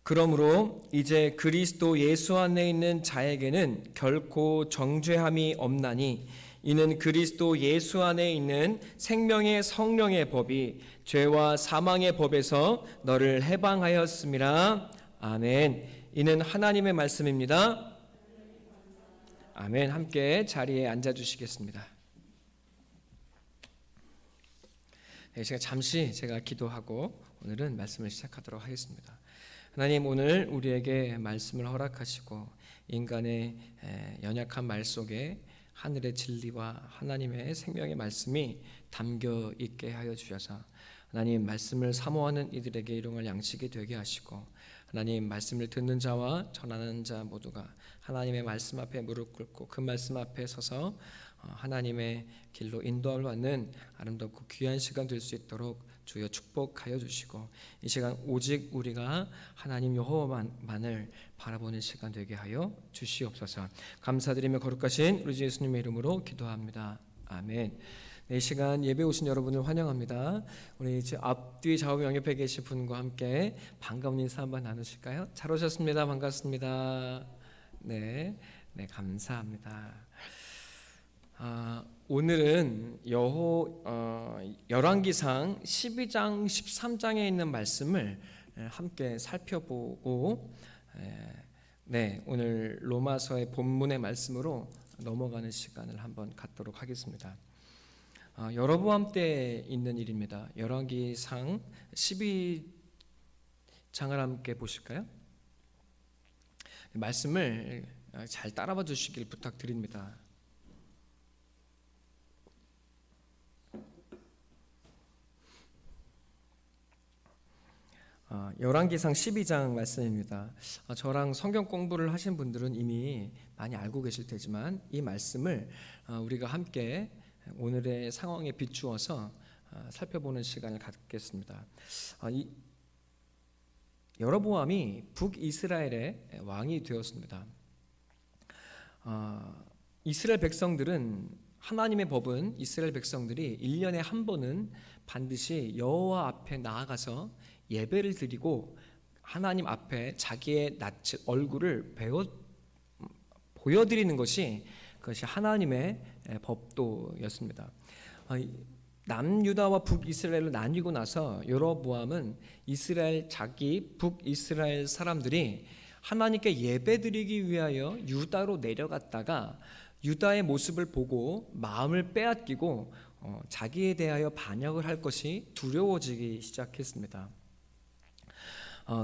그러므로 이제 그리스도 예수 안에 있는 자에게는 결코 정죄함이 없나니 이는 그리스도 예수 안에 있는 생명의 성령의 법이 죄와 사망의 법에서 너를 해방하였음이라. 아멘. 이는 하나님의 말씀입니다. 아멘. 함께 자리에 앉아 주시겠습니다. 네, 잠시 제가 기도하고 오늘은 말씀을 시작하도록 하겠습니다. 하나님, 오늘 우리에게 말씀을 허락하시고 인간의 연약한 말 속에 하늘의 진리와 하나님의 생명의 말씀이 담겨 있게 하여 주셔서 하나님, 말씀을 사모하는 이들에게 일용할 양식이 되게 하시고 하나님, 말씀을 듣는 자와 전하는 자 모두가 하나님의 말씀 앞에 무릎 꿇고 그 말씀 앞에 서서 하나님의 길로 인도함을 받는 아름답고 귀한 시간 될 수 있도록 주여 축복하여 주시고 이 시간 오직 우리가 하나님 여호와만을 바라보는 시간 되게 하여 주시옵소서. 감사드리며 거룩하신 우리 주 예수님의 이름으로 기도합니다. 아멘. 이 시간 예배 오신 여러분을 환영합니다. 우리 앞뒤 좌우 양옆에 계신 분과 함께 반가운 인사 한번 나누실까요? 잘 오셨습니다. 반갑습니다. 네, 감사합니다. 오늘은 열왕기상 12장 13장에 있는 말씀을 함께 살펴보고 오늘 로마서의 본문의 말씀으로 넘어가는 시간을 한번 갖도록 하겠습니다. 여로보암 때 있는 일입니다. 열왕기상 12장을 함께 보실까요? 말씀을 잘 따라봐 주시길 부탁드립니다. 열왕기상 12장 말씀입니다. 저랑 성경 공부를 하신 분들은 이미 많이 알고 계실 테지만 이 말씀을 우리가 함께 오늘의 상황에 비추어서 살펴보는 시간을 갖겠습니다. 여로보암이 북이스라엘의 왕이 되었습니다. 이스라엘 백성들은 하나님의 법은 이스라엘 백성들이 1년에 한 번은 반드시 여호와 앞에 나아가서 예배를 드리고 하나님 앞에 자기의 낯을 얼굴을 보여드리는 것이 그것이 하나님의 법도였습니다. 남유다와 북이스라엘로 나뉘고 나서 여로보암은 북이스라엘 사람들이 하나님께 예배드리기 위하여 유다로 내려갔다가 유다의 모습을 보고 마음을 빼앗기고 자기에 대하여 반역을 할 것이 두려워지기 시작했습니다.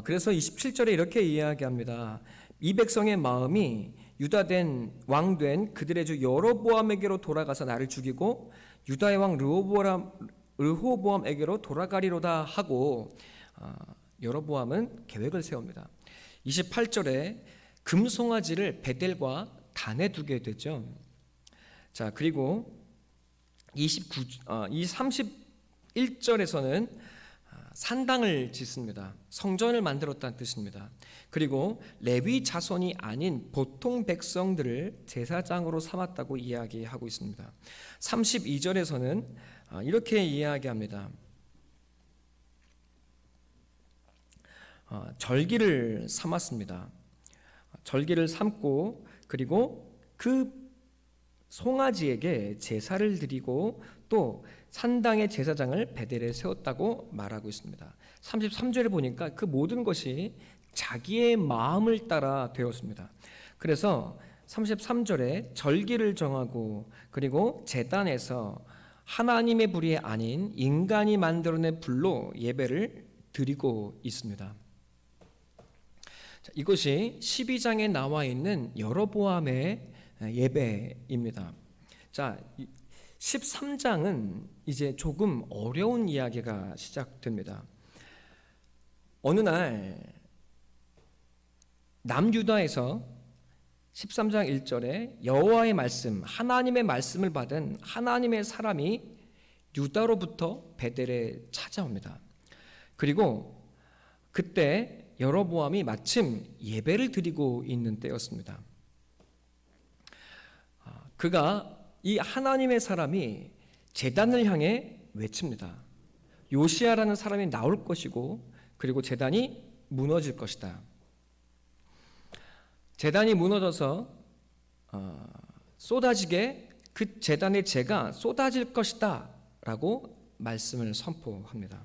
그래서 27절에 이렇게 이야기합니다. 이 백성의 마음이 유다된 왕된 그들의 주 여로보암에게로 돌아가서 나를 죽이고 유다의 왕 르호보암에게로 돌아가리로다 하고 여로보암은 계획을 세웁니다. 28절에 금송아지를 베델과 단에 두게 되죠. 자, 그리고 31절에서는 산당을 짓습니다. 성전을 만들었다는 뜻입니다. 그리고 레위 자손이 아닌 보통 백성들을 제사장으로 삼았다고 이야기하고 있습니다. 32절에서는 이렇게 이야기합니다. 절기를 삼았습니다. 절기를 삼고 그리고 그 송아지에게 제사를 드리고 또 산당의 제사장을 베델에 세웠다고 말하고 있습니다. 33절에 보니까 그 모든 것이 자기의 마음을 따라 되었습니다. 그래서 33절에 절기를 정하고 그리고 제단에서 하나님의 불이 아닌 인간이 만들어낸 불로 예배를 드리고 있습니다. 이것이 12장에 나와 있는 여로보암의 예배입니다. 자, 13장은 이제 조금 어려운 이야기가 시작됩니다. 어느 날 남유다에서 13장 1절에 여호와의 말씀, 하나님의 말씀을 받은 하나님의 사람이 유다로부터 베델에 찾아옵니다. 그리고 그때 여로보암이 마침 예배를 드리고 있는 때였습니다. 그가 이 하나님의 사람이 제단을 향해 외칩니다. 요시야라는 사람이 나올 것이고 그리고 제단이 무너질 것이다. 제단이 무너져서 쏟아지게 그 제단의 재가 쏟아질 것이다 라고 말씀을 선포합니다.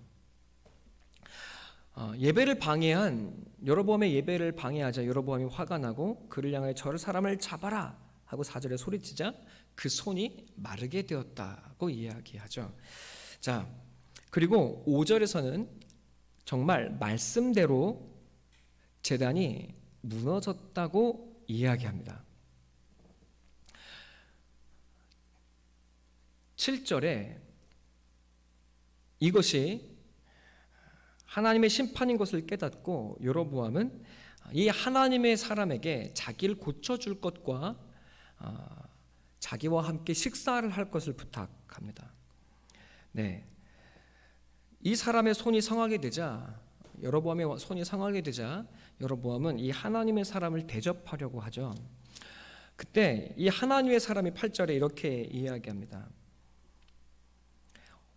예배를 방해한 여로보암의 예배를 방해하자 여로보암이 화가 나고 그를 향하여 저를 사람을 잡아라 하고 4절에 소리치자 그 손이 마르게 되었다고 이야기하죠. 자, 그리고 5절에서는 정말 말씀대로 제단이 무너졌다고 이야기합니다. 7절에 이것이 하나님의 심판인 것을 깨닫고 여로보암은 이 하나님의 사람에게 자기를 고쳐줄 것과 자기와 함께 식사를 할 것을 부탁합니다. 네, 이 사람의 손이 상하게 되자 여로보암의 손이 상하게 되자 여로보암은 이 하나님의 사람을 대접하려고 하죠. 그때 이 하나님의 사람이 8절에 이렇게 이야기합니다.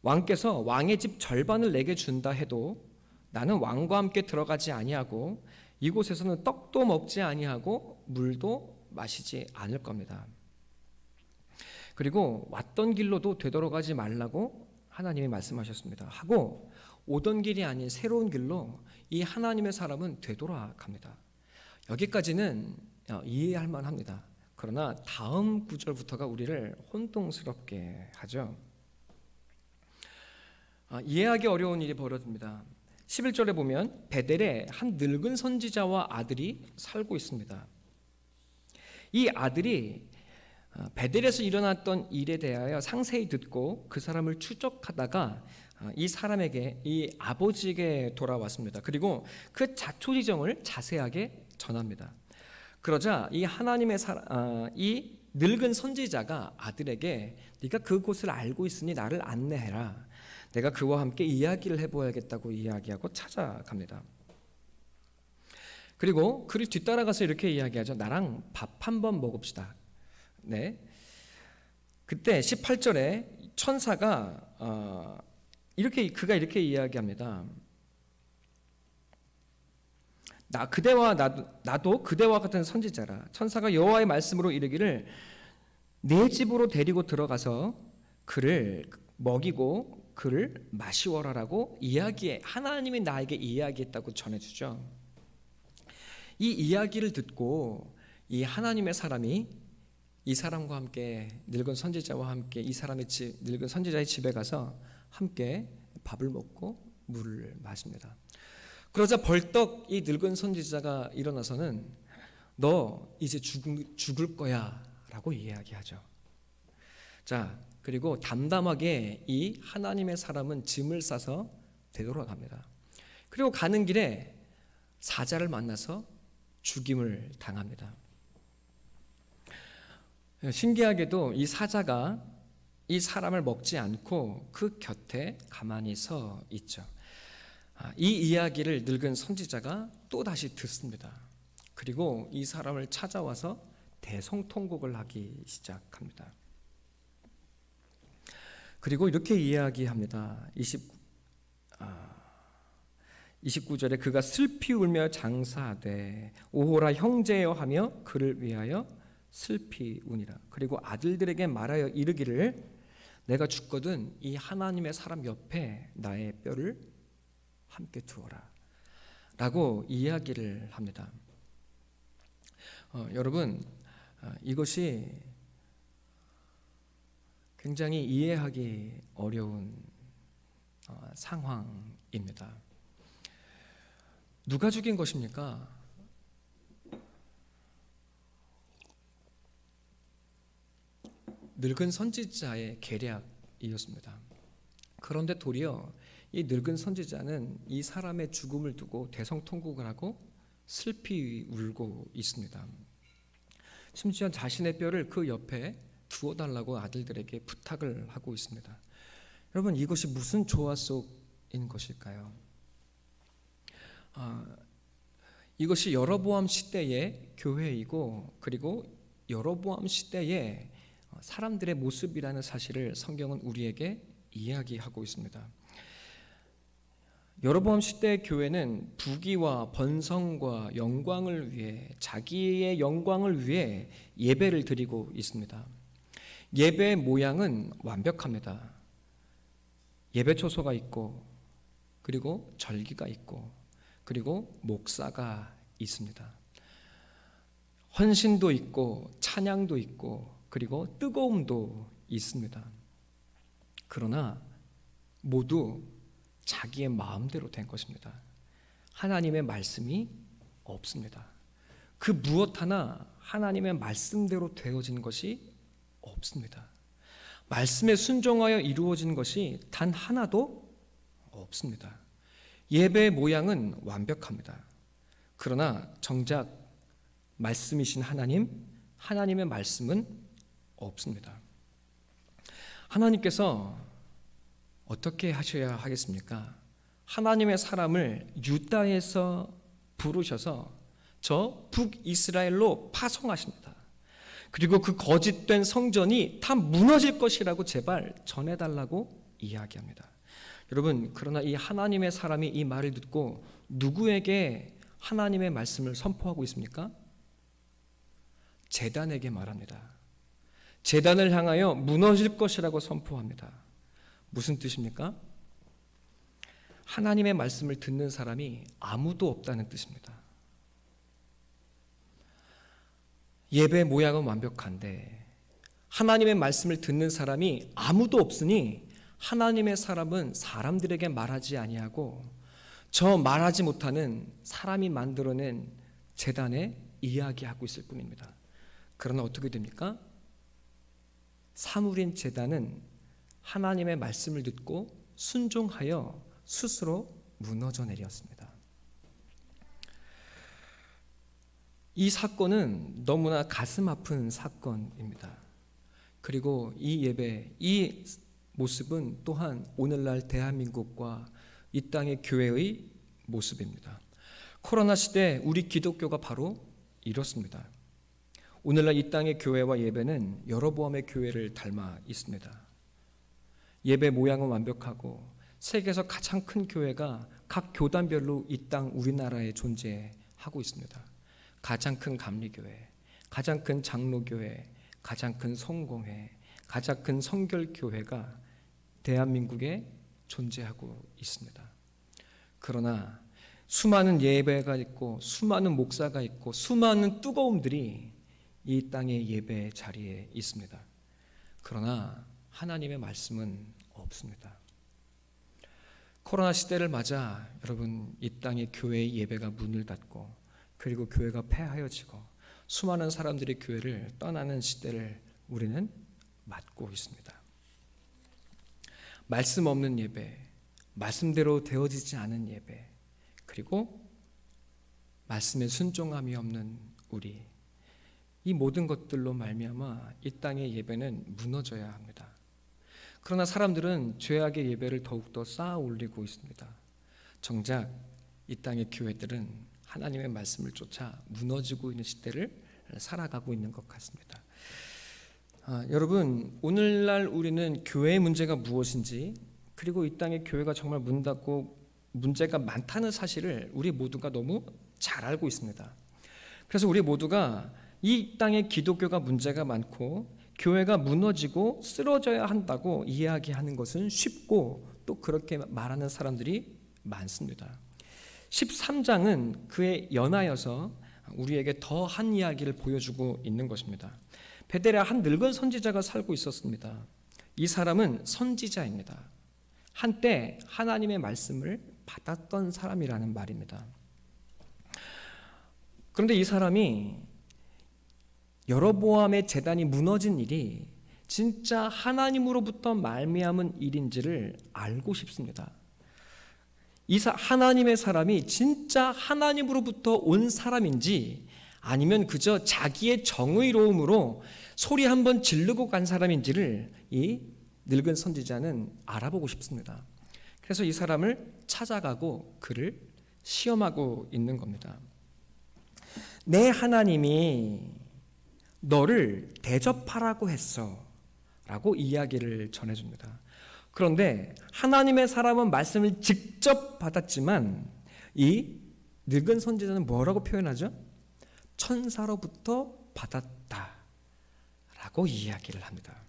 왕께서 왕의 집 절반을 내게 준다 해도 나는 왕과 함께 들어가지 아니하고 이곳에서는 떡도 먹지 아니하고 물도 마시지 않을 겁니다. 그리고 왔던 길로도 되돌아가지 말라고 하나님이 말씀하셨습니다. 하고 오던 길이 아닌 새로운 길로 이 하나님의 사람은 되돌아갑니다. 여기까지는 이해할 만합니다. 그러나 다음 구절부터가 우리를 혼동스럽게 하죠. 이해하기 어려운 일이 벌어집니다. 11절에 보면 베델에 한 늙은 선지자와 아들이 살고 있습니다. 이 아들이 베델에서 일어났던 일에 대하여 상세히 듣고 그 사람을 추적하다가 이 사람에게 이 아버지에게 돌아왔습니다. 그리고 그 자초지정을 자세하게 전합니다. 그러자 이 하나님의 이 늙은 선지자가 아들에게 네가 그곳을 알고 있으니 나를 안내해라. 내가 그와 함께 이야기를 해보아야겠다고 이야기하고 찾아갑니다. 그리고 그를 뒤따라가서 이렇게 이야기하죠. 나랑 밥 한번 먹읍시다. 네. 그때 18절에 천사가 그가 이렇게 이야기합니다. 나도 그대와 같은 선지자라. 천사가 여호와의 말씀으로 이르기를 내 집으로 데리고 들어가서 그를 먹이고 그를 마시워라라고 하나님이 나에게 이야기했다고 전해주죠. 이 이야기를 듣고 이 하나님의 사람이 이 사람과 함께 늙은 선지자와 함께 이 사람의 늙은 선지자의 집에 가서 함께 밥을 먹고 물을 마십니다. 그러자 벌떡 이 늙은 선지자가 일어나서는 너 이제 죽을 거야 라고 이야기하죠. 자, 그리고 담담하게 이 하나님의 사람은 짐을 싸서 되돌아갑니다. 그리고 가는 길에 사자를 만나서 죽임을 당합니다. 신기하게도 이 사자가 이 사람을 먹지 않고 그 곁에 가만히 서 있죠. 이 이야기를 늙은 선지자가 또다시 듣습니다. 그리고 이 사람을 찾아와서 대성통곡을 하기 시작합니다. 그리고 이렇게 이야기합니다. 29절에 그가 슬피 울며 장사하되 오호라 형제여 하며 그를 위하여 슬피 우니라. 그리고 아들들에게 말하여 이르기를 내가 죽거든 이 하나님의 사람 옆에 나의 뼈를 함께 두어라 라고 이야기를 합니다. 여러분, 이것이 굉장히 이해하기 어려운 상황입니다. 누가 죽인 것입니까? 늙은 선지자의 계략이었습니다. 그런데 도리어 이 늙은 선지자는 이 사람의 죽음을 두고 대성통곡을 하고 슬피 울고 있습니다. 심지어 자신의 뼈를 그 옆에 두어달라고 아들들에게 부탁을 하고 있습니다. 여러분, 이것이 무슨 조화 속인 것일까요? 이것이 여로보암 시대의 교회이고 그리고 여로보암 시대의 사람들의 모습이라는 사실을 성경은 우리에게 이야기하고 있습니다. 여로보암 시대의 교회는 부귀와 번성과 영광을 위해, 자기의 영광을 위해 예배를 드리고 있습니다. 예배의 모양은 완벽합니다. 예배 초소가 있고, 그리고 절기가 있고, 그리고 목사가 있습니다. 헌신도 있고, 찬양도 있고, 그리고 뜨거움도 있습니다. 그러나 모두 자기의 마음대로 된 것입니다. 하나님의 말씀이 없습니다. 그 무엇 하나 하나님의 말씀대로 되어진 것이 없습니다. 말씀에 순종하여 이루어진 것이 단 하나도 없습니다. 예배의 모양은 완벽합니다. 그러나 정작 말씀이신 하나님의 말씀은 없습니다. 하나님께서 어떻게 하셔야 하겠습니까? 하나님의 사람을 유다에서 부르셔서 저 북이스라엘로 파송하십니다. 그리고 그 거짓된 성전이 다 무너질 것이라고 제발 전해달라고 이야기합니다. 여러분, 그러나 이 하나님의 사람이 이 말을 듣고 누구에게 하나님의 말씀을 선포하고 있습니까? 제단에게 말합니다. 제단을 향하여 무너질 것이라고 선포합니다. 무슨 뜻입니까? 하나님의 말씀을 듣는 사람이 아무도 없다는 뜻입니다. 예배 모양은 완벽한데 하나님의 말씀을 듣는 사람이 아무도 없으니 하나님의 사람은 사람들에게 말하지 아니하고 저 말하지 못하는 사람이 만들어낸 제단에 이야기하고 있을 뿐입니다. 그러나 어떻게 됩니까? 사물인 제단은 하나님의 말씀을 듣고 순종하여 스스로 무너져 내렸습니다. 이 사건은 너무나 가슴 아픈 사건입니다. 그리고 이 예배, 이 모습은 또한 오늘날 대한민국과 이 땅의 교회의 모습입니다. 코로나 시대 우리 기독교가 바로 이렇습니다. 오늘날 이 땅의 교회와 예배는 여로보암의 교회를 닮아 있습니다. 예배 모양은 완벽하고 세계에서 가장 큰 교회가 각 교단별로 이 땅 우리나라에 존재하고 있습니다. 가장 큰 감리교회, 가장 큰 장로교회, 가장 큰 성공회, 가장 큰 성결교회가 대한민국에 존재하고 있습니다. 그러나 수많은 예배가 있고 수많은 목사가 있고 수많은 뜨거움들이 이 땅의 예배 자리에 있습니다. 그러나 하나님의 말씀은 없습니다. 코로나 시대를 맞아 여러분, 이 땅의 교회의 예배가 문을 닫고 그리고 교회가 폐하여지고 수많은 사람들이 교회를 떠나는 시대를 우리는 맞고 있습니다. 말씀 없는 예배, 말씀대로 되어지지 않은 예배, 그리고 말씀에 순종함이 없는 우리, 이 모든 것들로 말미암아 이 땅의 예배는 무너져야 합니다. 그러나 사람들은 죄악의 예배를 더욱더 쌓아 올리고 있습니다. 정작 이 땅의 교회들은 하나님의 말씀을 쫓아 무너지고 있는 시대를 살아가고 있는 것 같습니다. 여러분, 오늘날 우리는 교회의 문제가 무엇인지, 그리고 이 땅의 교회가 정말 문 닫고 문제가 많다는 사실을 우리 모두가 너무 잘 알고 있습니다. 그래서 우리 모두가 이 땅의 기독교가 문제가 많고 교회가 무너지고 쓰러져야 한다고 이야기하는 것은 쉽고 또 그렇게 말하는 사람들이 많습니다. 13장은 그에 연하여서 우리에게 더 한 이야기를 보여주고 있는 것입니다. 베델에 한 늙은 선지자가 살고 있었습니다. 이 사람은 선지자입니다. 한때 하나님의 말씀을 받았던 사람이라는 말입니다. 그런데 이 사람이 여로보암의 제단이 무너진 일이 진짜 하나님으로부터 말미암은 일인지를 알고 싶습니다. 하나님의 사람이 진짜 하나님으로부터 온 사람인지 아니면 그저 자기의 정의로움으로 소리 한번 지르고 간 사람인지를 이 늙은 선지자는 알아보고 싶습니다. 그래서 이 사람을 찾아가고 그를 시험하고 있는 겁니다. 내 하나님이 너를 대접하라고 했어 라고 이야기를 전해줍니다. 그런데 하나님의 사람은 말씀을 직접 받았지만 이 늙은 선지자는 뭐라고 표현하죠? 천사로부터 받았다라고 이야기를 합니다.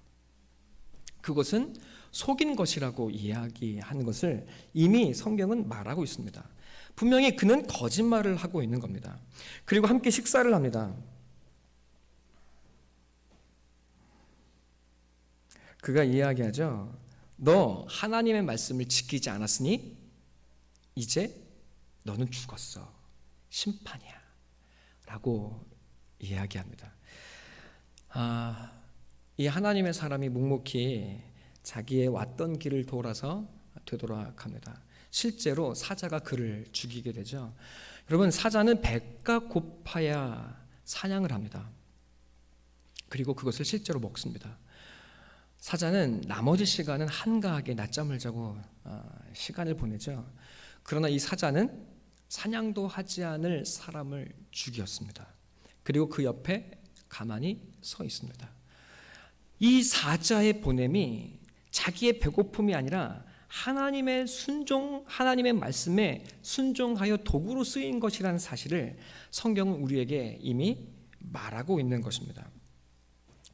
그것은 속인 것이라고 이야기하는 것을 이미 성경은 말하고 있습니다. 분명히 그는 거짓말을 하고 있는 겁니다. 그리고 함께 식사를 합니다. 그가 이야기하죠. 너 하나님의 말씀을 지키지 않았으니 이제 너는 죽었어. 심판이야. 라고 이야기합니다. 이 하나님의 사람이 묵묵히 자기의 왔던 길을 돌아서 되돌아갑니다. 실제로 사자가 그를 죽이게 되죠. 여러분, 사자는 배가 고파야 사냥을 합니다. 그리고 그것을 실제로 먹습니다. 사자는 나머지 시간은 한가하게 낮잠을 자고 시간을 보내죠. 그러나 이 사자는 사냥도 하지 않을 사람을 죽였습니다. 그리고 그 옆에 가만히 서 있습니다. 이 사자의 보냄이 자기의 배고픔이 아니라 하나님의 하나님의 말씀에 순종하여 도구로 쓰인 것이라는 사실을 성경은 우리에게 이미 말하고 있는 것입니다.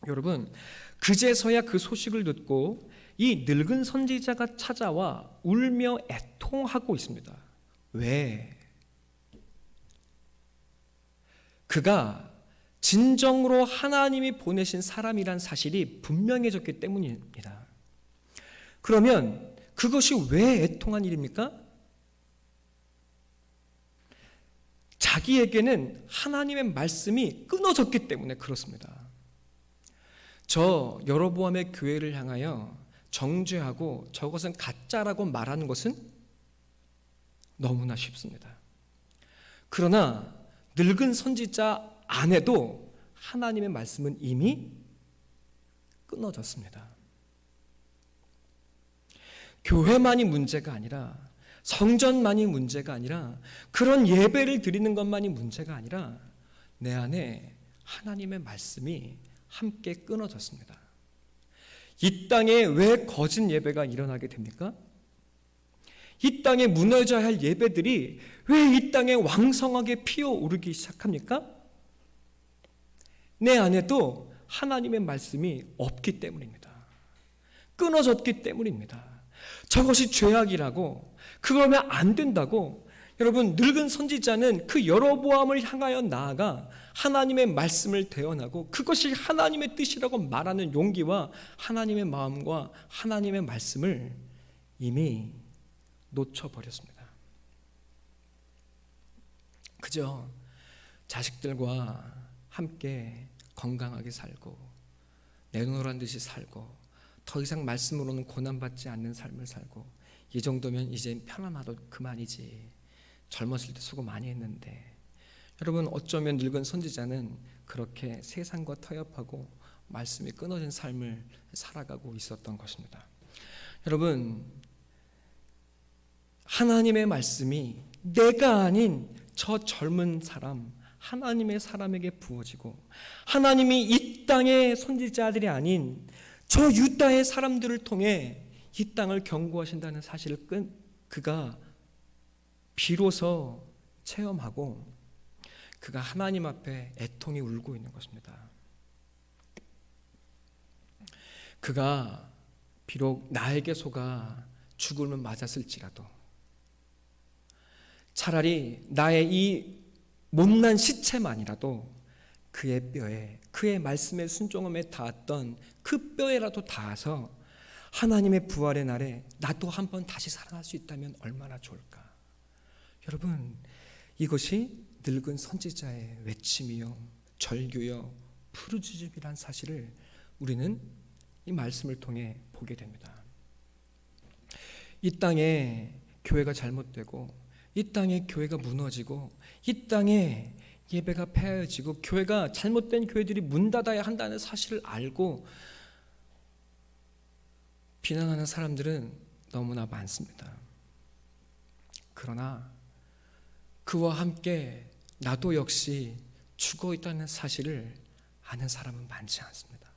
여러분, 그제서야 그 소식을 듣고 이 늙은 선지자가 찾아와 울며 애통하고 있습니다. 왜? 그가 진정으로 하나님이 보내신 사람이란 사실이 분명해졌기 때문입니다. 그러면 그것이 왜 애통한 일입니까? 자기에게는 하나님의 말씀이 끊어졌기 때문에 그렇습니다. 저 여로보암의 교회를 향하여 정죄하고 저것은 가짜라고 말하는 것은 너무나 쉽습니다. 그러나 늙은 선지자 안에도 하나님의 말씀은 이미 끊어졌습니다. 교회만이 문제가 아니라, 성전만이 문제가 아니라, 그런 예배를 드리는 것만이 문제가 아니라 내 안에 하나님의 말씀이 함께 끊어졌습니다. 이 땅에 왜 거짓 예배가 일어나게 됩니까? 이 땅에 무너져야 할 예배들이 왜 이 땅에 왕성하게 피어오르기 시작합니까? 내 안에도 하나님의 말씀이 없기 때문입니다. 끊어졌기 때문입니다. 저것이 죄악이라고, 그러면 안 된다고, 여러분, 늙은 선지자는 그 여로보암을 향하여 나아가 하나님의 말씀을 대언하고 그것이 하나님의 뜻이라고 말하는 용기와 하나님의 마음과 하나님의 말씀을 이미 놓쳐버렸습니다. 그저 자식들과 함께 건강하게 살고 내놓으란 듯이 살고 더 이상 말씀으로는 고난받지 않는 삶을 살고, 이 정도면 이제 편안하도 그만이지, 젊었을 때 수고 많이 했는데. 여러분, 어쩌면 늙은 선지자는 그렇게 세상과 타협하고 말씀이 끊어진 삶을 살아가고 있었던 것입니다. 여러분, 하나님의 말씀이 내가 아닌 저 젊은 사람, 하나님의 사람에게 부어지고, 하나님이 이 땅의 선지자들이 아닌 저 유다의 사람들을 통해 이 땅을 경고하신다는 사실을 그가 비로소 체험하고 그가 하나님 앞에 애통이 울고 있는 것입니다. 그가 비록 나에게 속아 죽음을 맞았을지라도 차라리 나의 이 못난 시체만이라도 그의 뼈에, 그의 말씀의 순종함에 닿았던 그 뼈에라도 닿아서 하나님의 부활의 날에 나도 한번 다시 살아날 수 있다면 얼마나 좋을까. 여러분, 이것이 늙은 선지자의 외침이요, 절규요, 푸르짖음이란 사실을 우리는 이 말씀을 통해 보게 됩니다. 이 땅에 교회가 잘못되고, 이 땅에 교회가 무너지고, 이 땅에 예배가 폐하여지고, 교회가 잘못된 교회들이 문 닫아야 한다는 사실을 알고 비난하는 사람들은 너무나 많습니다. 그러나 그와 함께 나도 역시 죽어 있다는 사실을 아는 사람은 많지 않습니다.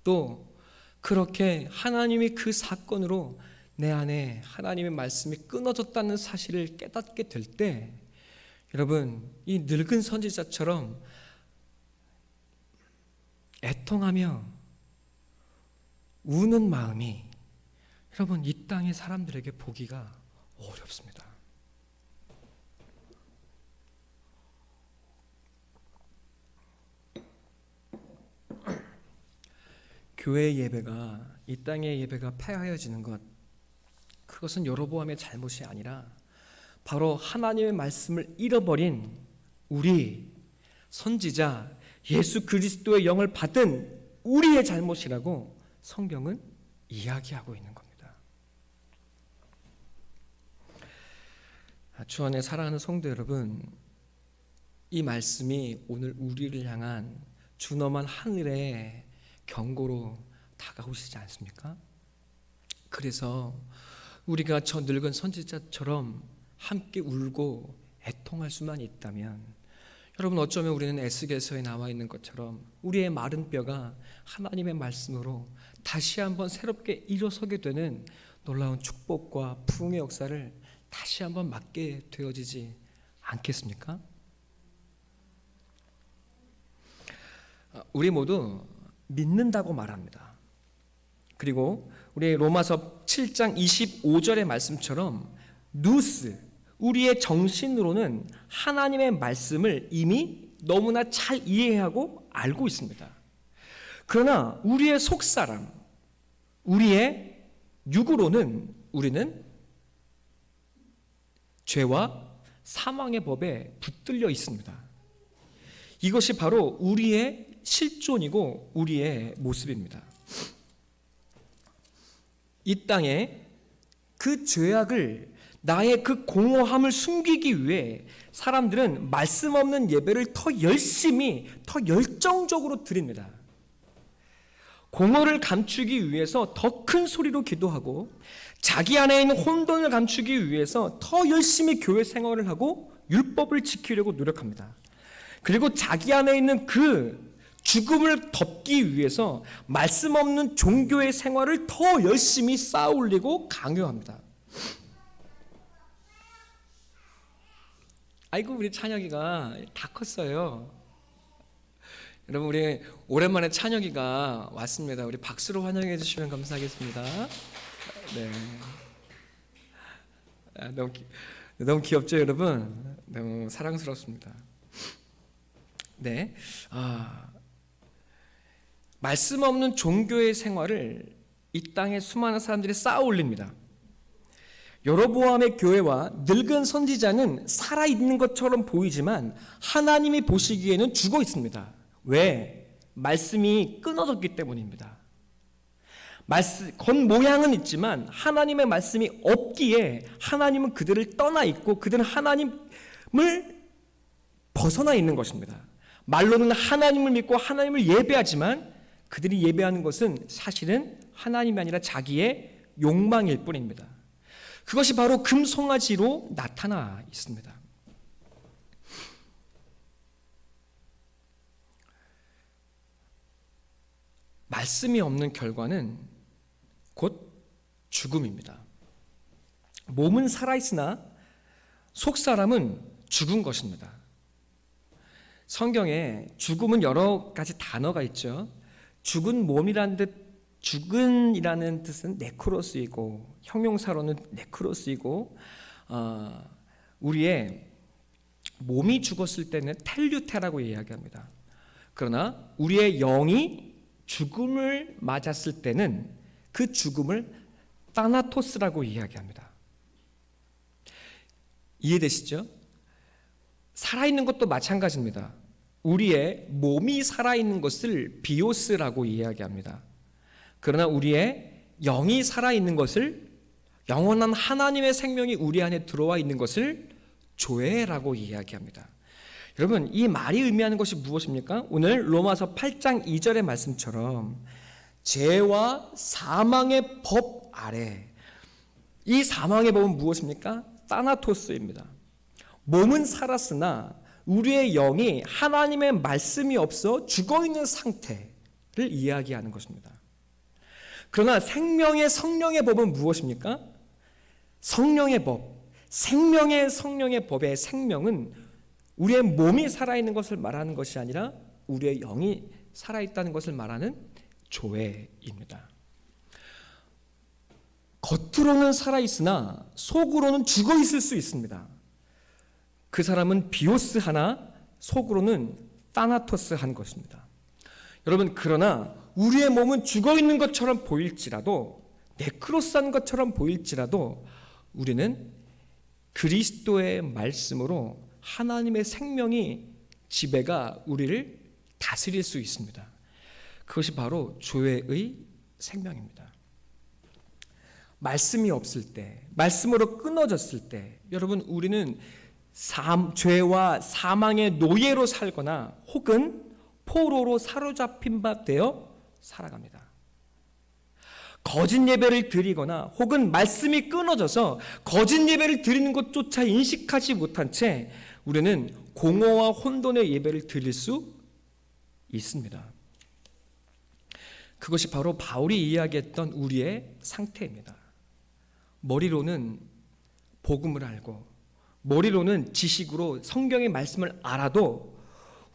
또 그렇게 하나님이 그 사건으로 내 안에 하나님의 말씀이 끊어졌다는 사실을 깨닫게 될 때, 여러분, 이 늙은 선지자처럼 애통하며 우는 마음이 여러분 이 땅의 사람들에게 보기가 어렵습니다. 교회 예배가, 이 땅의 예배가 폐하여지는 것, 그것은 여로보암의 잘못이 아니라 바로 하나님의 말씀을 잃어버린 우리 선지자 예수 그리스도의 영을 받은 우리의 잘못이라고 성경은 이야기하고 있는 겁니다. 주 안에 사랑하는 성도 여러분, 이 말씀이 오늘 우리를 향한 준엄한 하늘의 경고로 다가오시지 않습니까? 그래서 우리가 저 늙은 선지자처럼 함께 울고 애통할 수만 있다면, 여러분, 어쩌면 우리는 에스겔서에 나와 있는 것처럼 우리의 마른 뼈가 하나님의 말씀으로 다시 한번 새롭게 일어서게 되는 놀라운 축복과 부흥의 역사를 다시 한번 맞게 되어지지 않겠습니까? 우리 모두 믿는다고 말합니다. 그리고 우리 로마서 7장 25절의 말씀처럼 누스, 우리의 정신으로는 하나님의 말씀을 이미 너무나 잘 이해하고 알고 있습니다. 그러나 우리의 속사람, 우리의 육으로는 우리는 죄와 사망의 법에 붙들려 있습니다. 이것이 바로 우리의 실존이고 우리의 모습입니다. 이 땅에 그 죄악을, 나의 그 공허함을 숨기기 위해 사람들은 말씀 없는 예배를 더 열심히, 더 열정적으로 드립니다. 공허를 감추기 위해서 더 큰 소리로 기도하고, 자기 안에 있는 혼돈을 감추기 위해서 더 열심히 교회 생활을 하고 율법을 지키려고 노력합니다. 그리고 자기 안에 있는 그 죽음을 덮기 위해서 말씀 없는 종교의 생활을 더 열심히 쌓아올리고 강요합니다. 아이고, 우리 찬혁이가 다 컸어요. 여러분, 우리 오랜만에 찬혁이가 왔습니다. 우리 박수로 환영해 주시면 감사하겠습니다. 네. 너무 귀엽죠, 여러분? 너무 사랑스럽습니다. 네. 말씀 없는 종교의 생활을 이 땅의 수많은 사람들이 쌓아 올립니다. 여로보암의 교회와 늙은 선지자는 살아있는 것처럼 보이지만 하나님이 보시기에는 죽어 있습니다. 왜? 말씀이 끊어졌기 때문입니다. 겉모양은 있지만 하나님의 말씀이 없기에 하나님은 그들을 떠나 있고 그들은 하나님을 벗어나 있는 것입니다. 말로는 하나님을 믿고 하나님을 예배하지만 그들이 예배하는 것은 사실은 하나님이 아니라 자기의 욕망일 뿐입니다. 그것이 바로 금송아지로 나타나 있습니다. 말씀이 없는 결과는 곧 죽음입니다. 몸은 살아있으나 속사람은 죽은 것입니다. 성경에 죽음은 여러 가지 단어가 있죠. 죽은 몸이라는 죽은이라는 뜻은 네크로스이고, 형용사로는 네크로스이고, 우리의 몸이 죽었을 때는 텔류테라고 이야기합니다. 그러나 우리의 영이 죽음을 맞았을 때는 그 죽음을 타나토스라고 이야기합니다. 이해되시죠? 살아있는 것도 마찬가지입니다. 우리의 몸이 살아있는 것을 비오스라고 이야기합니다. 그러나 우리의 영이 살아있는 것을, 영원한 하나님의 생명이 우리 안에 들어와 있는 것을 조에라고 이야기합니다. 여러분, 이 말이 의미하는 것이 무엇입니까? 오늘 로마서 8장 2절의 말씀처럼 죄와 사망의 법 아래, 이 사망의 법은 무엇입니까? 타나토스입니다. 몸은 살았으나 우리의 영이 하나님의 말씀이 없어 죽어있는 상태를 이야기하는 것입니다. 그러나 생명의 성령의 법은 무엇입니까? 성령의 법, 생명의 성령의 법의 생명은 우리의 몸이 살아있는 것을 말하는 것이 아니라 우리의 영이 살아있다는 것을 말하는 조회입니다. 겉으로는 살아있으나 속으로는 죽어있을 수 있습니다. 그 사람은 비오스 하나, 속으로는 타나토스 한 것입니다. 여러분, 그러나 우리의 몸은 죽어있는 것처럼 보일지라도, 네크로스한 것처럼 보일지라도 우리는 그리스도의 말씀으로 하나님의 생명이 지배가 우리를 다스릴 수 있습니다. 그것이 바로 조회의 생명입니다. 말씀이 없을 때, 말씀으로 끊어졌을 때, 여러분, 우리는 죄와 사망의 노예로 살거나 혹은 포로로 사로잡힌 바 되어 살아갑니다. 거짓 예배를 드리거나 혹은 말씀이 끊어져서 거짓 예배를 드리는 것조차 인식하지 못한 채 우리는 공허와 혼돈의 예배를 드릴 수 있습니다. 그것이 바로 바울이 이야기했던 우리의 상태입니다. 머리로는 복음을 알고 머리로는 지식으로 성경의 말씀을 알아도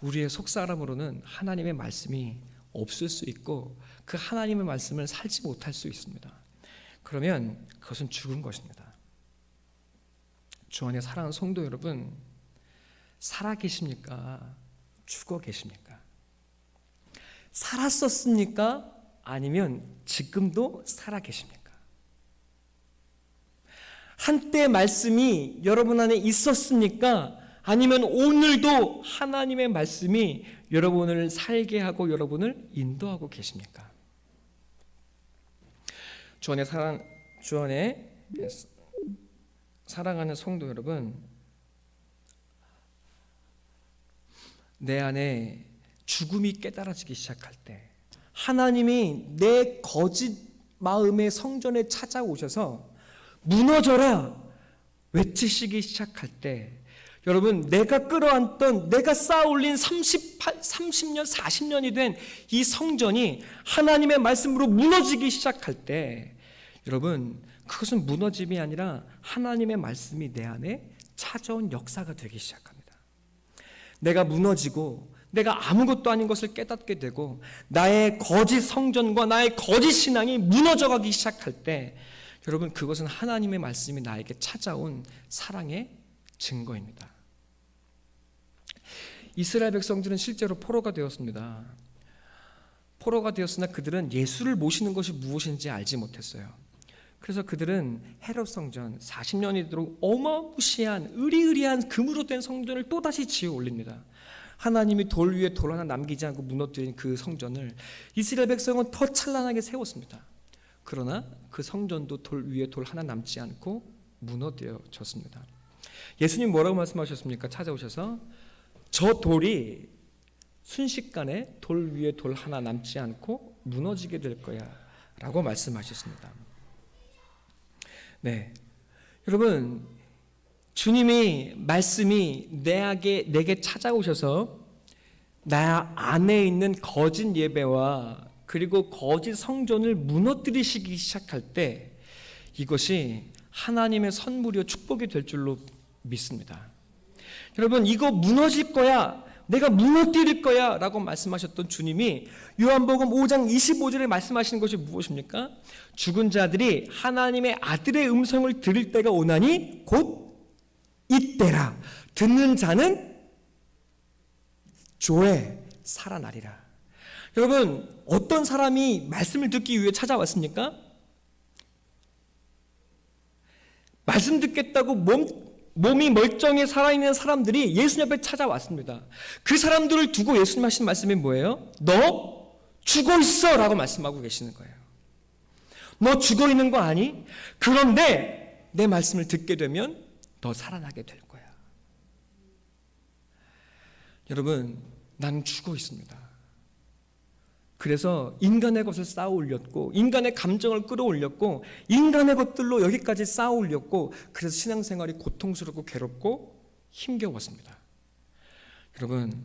우리의 속사람으로는 하나님의 말씀이 없을 수 있고 그 하나님의 말씀을 살지 못할 수 있습니다. 그러면 그것은 죽은 것입니다. 주 안에 사랑하는 성도 여러분, 살아 계십니까? 죽어 계십니까? 살았었습니까? 아니면 지금도 살아 계십니까? 한때 말씀이 여러분 안에 있었습니까? 아니면 오늘도 하나님의 말씀이 여러분을 살게 하고 여러분을 인도하고 계십니까? 주 안에 사랑하는 성도 여러분, 내 안에 죽음이 깨달아지기 시작할 때, 하나님이 내 거짓 마음의 성전에 찾아오셔서 무너져라 외치시기 시작할 때, 여러분, 내가 끌어안던, 내가 쌓아올린 30년, 40년이 된 이 성전이 하나님의 말씀으로 무너지기 시작할 때, 여러분, 그것은 무너짐이 아니라 하나님의 말씀이 내 안에 찾아온 역사가 되기 시작합니다. 내가 무너지고 내가 아무것도 아닌 것을 깨닫게 되고 나의 거짓 성전과 나의 거짓 신앙이 무너져가기 시작할 때, 여러분, 그것은 하나님의 말씀이 나에게 찾아온 사랑의 증거입니다. 이스라엘 백성들은 실제로 포로가 되었습니다. 포로가 되었으나 그들은 예수를 모시는 것이 무엇인지 알지 못했어요. 그래서 그들은 헤롯 성전 40년이 되도록 어마무시한 으리으리한 금으로 된 성전을 또다시 지어 올립니다. 하나님이 돌 위에 돌 하나 남기지 않고 무너뜨린 그 성전을 이스라엘 백성은 더 찬란하게 세웠습니다. 그러나 그 성전도 돌 위에 돌 하나 남지 않고 무너뜨려졌습니다. 예수님 뭐라고 말씀하셨습니까? 찾아오셔서 저 돌이 순식간에 돌 위에 돌 하나 남지 않고 무너지게 될 거야 라고 말씀하셨습니다. 네, 여러분, 주님이 말씀이 내게 찾아오셔서 나 안에 있는 거짓 예배와 그리고 거짓 성전을 무너뜨리시기 시작할 때 이것이 하나님의 선물이요 축복이 될 줄로 믿습니다. 여러분, 이거 무너질 거야, 내가 무너뜨릴 거야 라고 말씀하셨던 주님이 요한복음 5장 25절에 말씀하시는 것이 무엇입니까? 죽은 자들이 하나님의 아들의 음성을 들을 때가 오나니 곧 이때라. 듣는 자는 조에 살아나리라. 여러분, 어떤 사람이 말씀을 듣기 위해 찾아왔습니까? 말씀 듣겠다고 몸이 멀쩡히 살아있는 사람들이 예수님 앞에 찾아왔습니다. 그 사람들을 두고 예수님 하신 말씀이 뭐예요? 너 죽어 있어 라고 말씀하고 계시는 거예요. 너 죽어 있는 거 아니? 그런데 내 말씀을 듣게 되면 너 살아나게 될 거야. 여러분, 나는 죽어 있습니다. 그래서 인간의 것을 쌓아 올렸고 인간의 감정을 끌어올렸고 인간의 것들로 여기까지 쌓아 올렸고 그래서 신앙생활이 고통스럽고 괴롭고 힘겨웠습니다. 여러분,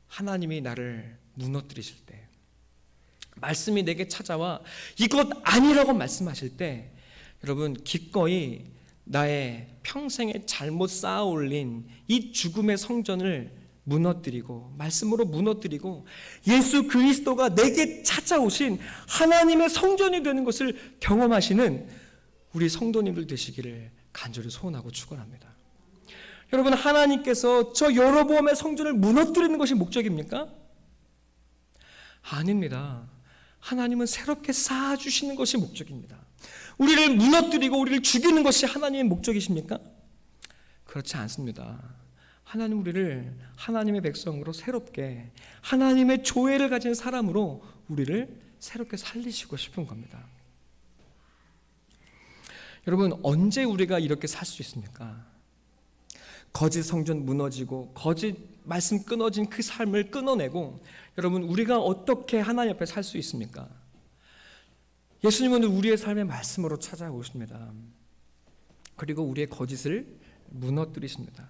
하나님이 나를 무너뜨리실 때, 말씀이 내게 찾아와 이것 아니라고 말씀하실 때 여러분 기꺼이 나의 평생에 잘못 쌓아 올린 이 죽음의 성전을 무너뜨리고 말씀으로 무너뜨리고 예수 그리스도가 내게 찾아오신 하나님의 성전이 되는 것을 경험하시는 우리 성도님들 되시기를 간절히 소원하고 축원합니다. 여러분, 하나님께서 저 여로보암의 성전을 무너뜨리는 것이 목적입니까? 아닙니다. 하나님은 새롭게 쌓아주시는 것이 목적입니다. 우리를 무너뜨리고 우리를 죽이는 것이 하나님의 목적이십니까? 그렇지 않습니다. 하나님 우리를 하나님의 백성으로 새롭게 하나님의 조회를 가진 사람으로 우리를 새롭게 살리시고 싶은 겁니다. 여러분, 언제 우리가 이렇게 살 수 있습니까? 거짓 성전 무너지고 거짓 말씀 끊어진 그 삶을 끊어내고 여러분 우리가 어떻게 하나님 앞에 살 수 있습니까? 예수님은 우리의 삶의 말씀으로 찾아오십니다. 그리고 우리의 거짓을 무너뜨리십니다.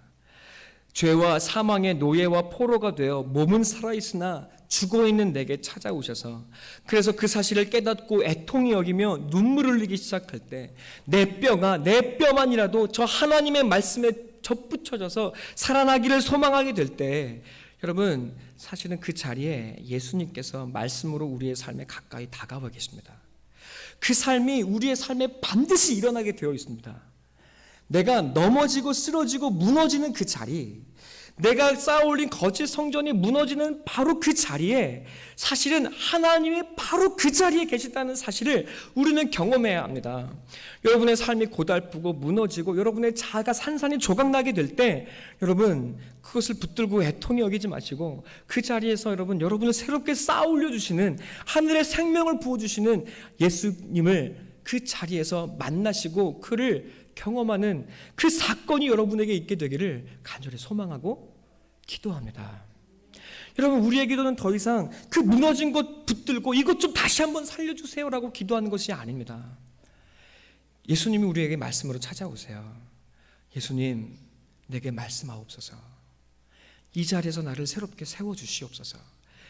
죄와 사망의 노예와 포로가 되어 몸은 살아있으나 죽어있는 내게 찾아오셔서 그래서 그 사실을 깨닫고 애통히 여기며 눈물을 흘리기 시작할 때 내 뼈가 내 뼈만이라도 저 하나님의 말씀에 접붙여져서 살아나기를 소망하게 될 때 여러분 사실은 그 자리에 예수님께서 말씀으로 우리의 삶에 가까이 다가와 계십니다. 그 삶이 우리의 삶에 반드시 일어나게 되어 있습니다. 내가 넘어지고 쓰러지고 무너지는 그 자리, 내가 쌓아올린 거짓 성전이 무너지는 바로 그 자리에 사실은 하나님이 바로 그 자리에 계시다는 사실을 우리는 경험해야 합니다. 여러분의 삶이 고달프고 무너지고 여러분의 자아가 산산이 조각나게 될 때 여러분 그것을 붙들고 애통히 여기지 마시고 그 자리에서 여러분을 새롭게 쌓아 올려주시는 하늘의 생명을 부어주시는 예수님을 그 자리에서 만나시고 그를 경험하는 그 사건이 여러분에게 있게 되기를 간절히 소망하고 기도합니다. 여러분 우리의 기도는 더 이상 그 무너진 것 붙들고 이것 좀 다시 한번 살려주세요라고 기도하는 것이 아닙니다. 예수님이 우리에게 말씀으로 찾아오세요. 예수님 내게 말씀하옵소서. 이 자리에서 나를 새롭게 세워주시옵소서.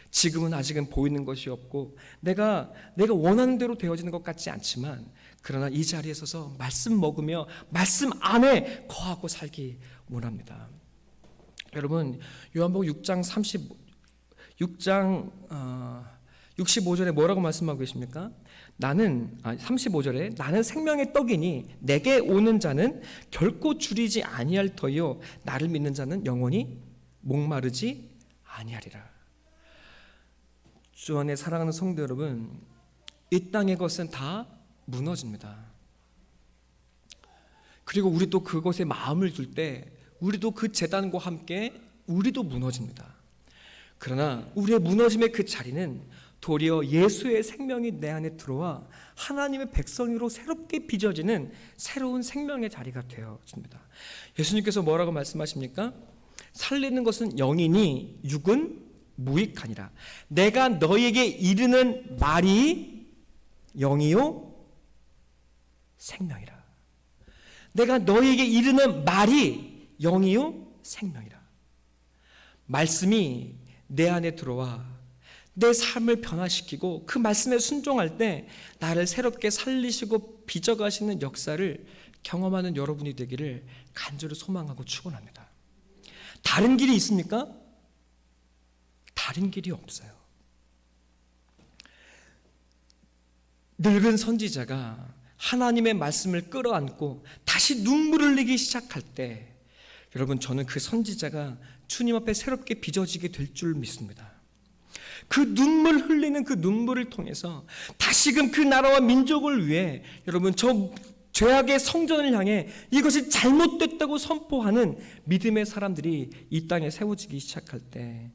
지금은 아직은 보이는 것이 없고 내가 원하는 대로 되어지는 것 같지 않지만 그러나 이 자리에 서서 말씀 먹으며 말씀 안에 거하고 살기 원합니다. 여러분 요한복음 6장 65절에 뭐라고 말씀하고 계십니까? 35절에 나는 생명의 떡이니 내게 오는 자는 결코 줄이지 아니할 터이요 나를 믿는 자는 영원히 목마르지 아니하리라. 주 안에 사랑하는 성도 여러분, 이 땅의 것은 다 무너집니다. 그리고 우리도 그것에 마음을 둘 때 우리도 그 재단과 함께 우리도 무너집니다. 그러나 우리의 무너짐의 그 자리는 도리어 예수의 생명이 내 안에 들어와 하나님의 백성으로 새롭게 빚어지는 새로운 생명의 자리가 되어집니다. 예수님께서 뭐라고 말씀하십니까? 살리는 것은 영이니 육은 무익하니라. 내가 너에게 이르는 말이 영이요 생명이라. 내가 너에게 이르는 말이 영이요 생명이라. 말씀이 내 안에 들어와 내 삶을 변화시키고 그 말씀에 순종할 때 나를 새롭게 살리시고 빚어가시는 역사를 경험하는 여러분이 되기를 간절히 소망하고 축원합니다. 다른 길이 있습니까? 다른 길이 없어요. 늙은 선지자가 하나님의 말씀을 끌어안고 다시 눈물을 흘리기 시작할 때 여러분 저는 그 선지자가 주님 앞에 새롭게 빚어지게 될 줄 믿습니다. 그 눈물 흘리는 그 눈물을 통해서 다시금 그 나라와 민족을 위해 여러분 저 죄악의 성전을 향해 이것이 잘못됐다고 선포하는 믿음의 사람들이 이 땅에 세워지기 시작할 때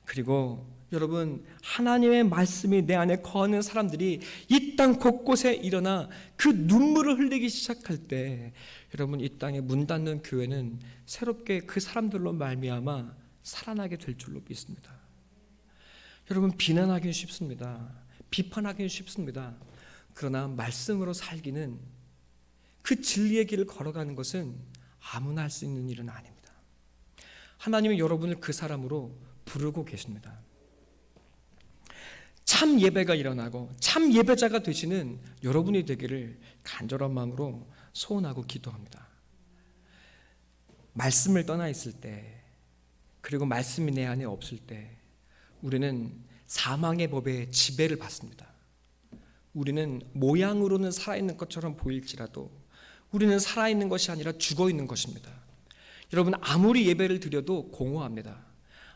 그리고 여러분 하나님의 말씀이 내 안에 거하는 사람들이 이 땅 곳곳에 일어나 그 눈물을 흘리기 시작할 때 여러분 이 땅에 문 닫는 교회는 새롭게 그 사람들로 말미암아 살아나게 될 줄로 믿습니다. 여러분 비난하기는 쉽습니다. 비판하기는 쉽습니다. 그러나 말씀으로 살기는 그 진리의 길을 걸어가는 것은 아무나 할 수 있는 일은 아닙니다. 하나님은 여러분을 그 사람으로 부르고 계십니다. 참 예배가 일어나고 참 예배자가 되시는 여러분이 되기를 간절한 마음으로 소원하고 기도합니다. 말씀을 떠나 있을 때, 그리고 말씀이 내 안에 없을 때 우리는 사망의 법에 지배를 받습니다. 우리는 모양으로는 살아있는 것처럼 보일지라도 우리는 살아있는 것이 아니라 죽어있는 것입니다. 여러분, 아무리 예배를 드려도 공허합니다.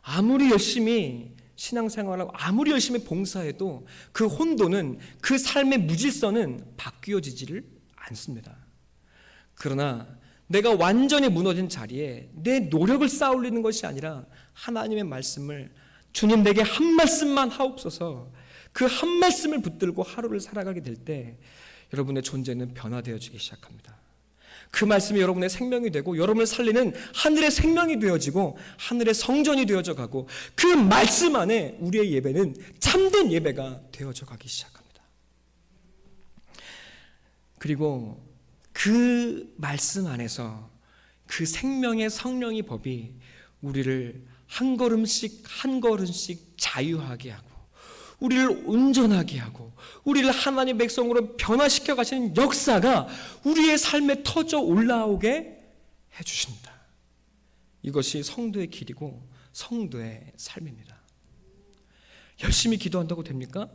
아무리 열심히 신앙생활하고 아무리 열심히 봉사해도 그 혼돈은, 그 삶의 무질서는 바뀌어지지를 않습니다. 그러나 내가 완전히 무너진 자리에 내 노력을 쌓아 올리는 것이 아니라 하나님의 말씀을, 주님 내게 한 말씀만 하옵소서, 그 한 말씀을 붙들고 하루를 살아가게 될 때 여러분의 존재는 변화되어지기 시작합니다. 그 말씀이 여러분의 생명이 되고 여러분을 살리는 하늘의 생명이 되어지고 하늘의 성전이 되어져 가고, 그 말씀 안에 우리의 예배는 참된 예배가 되어져 가기 시작합니다. 그리고 그 말씀 안에서 그 생명의 성령의 법이 우리를 한 걸음씩 한 걸음씩 자유하게 하고 우리를 온전하게 하고 우리를 하나님의 백성으로 변화시켜 가시는 역사가 우리의 삶에 터져 올라오게 해주십니다. 이것이 성도의 길이고 성도의 삶입니다. 열심히 기도한다고 됩니까?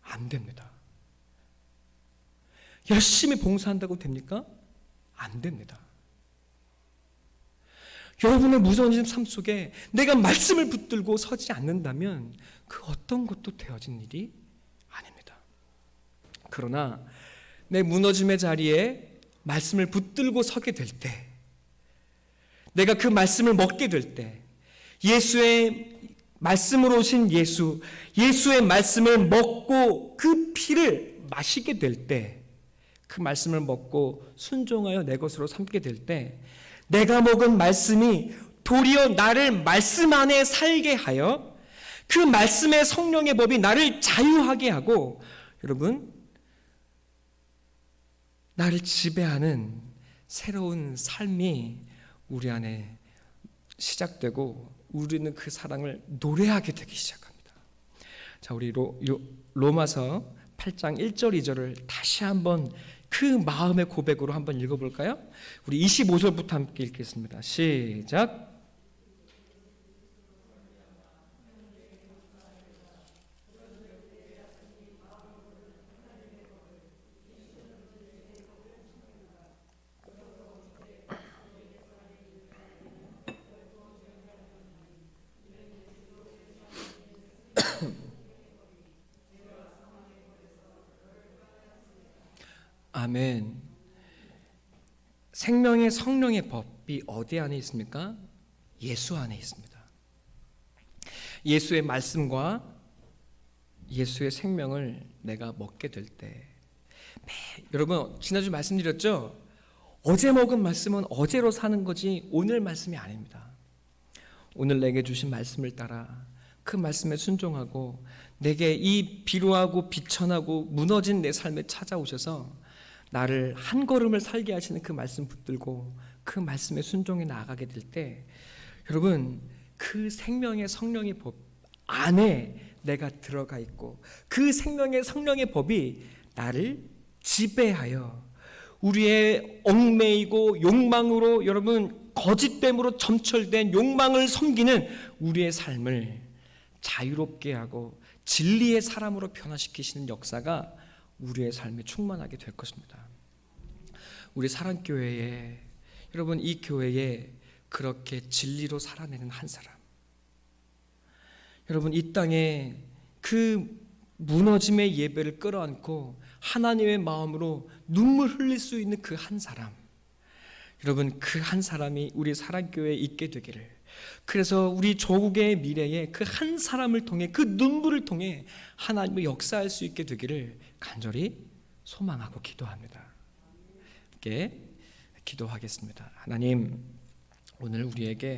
안 됩니다. 열심히 봉사한다고 됩니까? 안 됩니다. 여러분의 무너진 삶 속에 내가 말씀을 붙들고 서지 않는다면 그 어떤 것도 되어진 일이 아닙니다. 그러나 내 무너짐의 자리에 말씀을 붙들고 서게 될 때, 내가 그 말씀을 먹게 될 때, 예수의 말씀으로 오신 예수의 말씀을 먹고 그 피를 마시게 될 때, 그 말씀을 먹고 순종하여 내 것으로 삼게 될 때, 내가 먹은 말씀이 도리어 나를 말씀 안에 살게 하여 그 말씀의 성령의 법이 나를 자유하게 하고, 여러분, 나를 지배하는 새로운 삶이 우리 안에 시작되고 우리는 그 사랑을 노래하게 되기 시작합니다. 자, 우리 로마서 8장 1절 2절을 다시 한번 그 마음의 고백으로 한번 읽어볼까요? 우리 25절부터 함께 읽겠습니다. 시작. 아멘. 생명의 성령의 법이 어디 안에 있습니까? 예수 안에 있습니다. 예수의 말씀과 예수의 생명을 내가 먹게 될 때, 여러분 지난주 말씀드렸죠? 어제 먹은 말씀은 어제로 사는 거지 오늘 말씀이 아닙니다. 오늘 내게 주신 말씀을 따라 그 말씀에 순종하고 내게 이 비루하고 비천하고 무너진 내 삶에 찾아오셔서 나를 한 걸음을 살게 하시는 그 말씀 붙들고 그 말씀에 순종해 나아가게 될 때, 여러분 그 생명의 성령의 법 안에 내가 들어가 있고 그 생명의 성령의 법이 나를 지배하여 우리의 얽매이고 욕망으로, 여러분 거짓됨으로 점철된 욕망을 섬기는 우리의 삶을 자유롭게 하고 진리의 사람으로 변화시키시는 역사가 우리의 삶에 충만하게 될 것입니다. 우리 사랑교회에, 여러분 이 교회에 그렇게 진리로 살아내는 한 사람, 여러분 이 땅에 그 무너짐의 예배를 끌어안고 하나님의 마음으로 눈물 흘릴 수 있는 그 한 사람, 여러분 그 한 사람이 우리 사랑교회에 있게 되기를, 그래서 우리 조국의 미래에 그 한 사람을 통해, 그 눈물을 통해 하나님의 역사할 수 있게 되기를 간절히 소망하고 기도합니다. 함께 기도하겠습니다. 하나님, 오늘 우리에게